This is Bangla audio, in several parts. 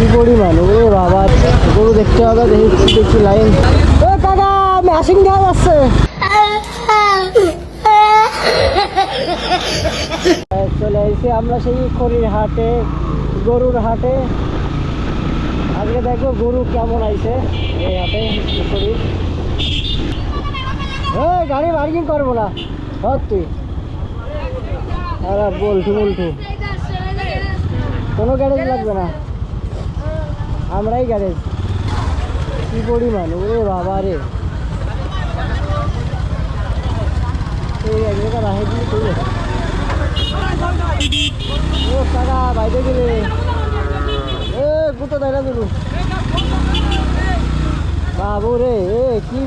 কি পরিমাণ ওরে বাবা, গরু দেখতে হবে, দেখি লাইন। ও কাকা মেশিন দেওয়া যাচ্ছে। চলে এসেছি আমরা সেই খড়ির হাটে, গরুর হাটে। আজকে দেখবো গরু কেমন আইছে এই হাটে। গাড়ি পার্কিং করবো না তুই, আর বলটু বলটু কোনো গ্যারেজ লাগবে না, আমরাই গ্যারেজ। কি পরিমাণ ওরে বাবা রে, ও কাকা বাইরে গেলে গুতো দেখা দিল বাবু রে। কি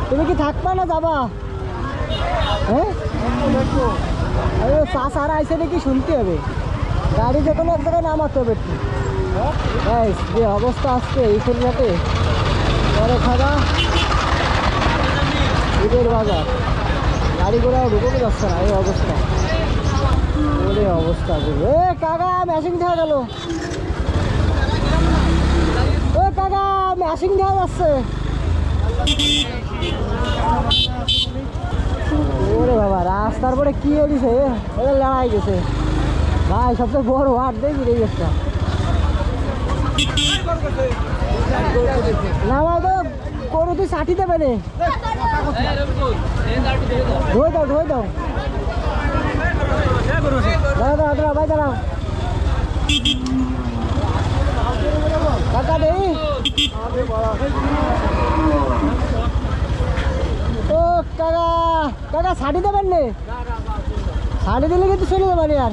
তুমি কি থাকবা না যাবা? হ্যাঁ সারা আইসে নাকি শুনতে হবে, গাড়ি যে কোনো এক জায়গায় নামাতে হবে একটু। যে অবস্থা আসছে এই শরীরাতে, পরে খাওয়া ঈদের বাজার, গাড়ি ঘোড়া ঢুকতে যাচ্ছে না এই অবস্থা। ওরে অবস্থা বলবো। কাকা মেশিন দেওয়া গেল, ও কাকা মেশিন দেওয়া যাচ্ছে। ওরে বাবা রাস্তার পরে কি হয়েছে, ওদের লড়াই গেছে ভাই, সবচেয়ে বড় হাট দেখি এই একটা। না ভাই তো গরু তুই ষাটি দেবে নে, ধোয় দাও ধোয় দাও, দাঁড়া দাঁড়া দাঁড়া ভাই দাঁড়াও কাকা দেই। ও কাকা কাকা ষাটি দেবেন নে, ষাটি দিলে কিন্তু চলে যাবেন আর।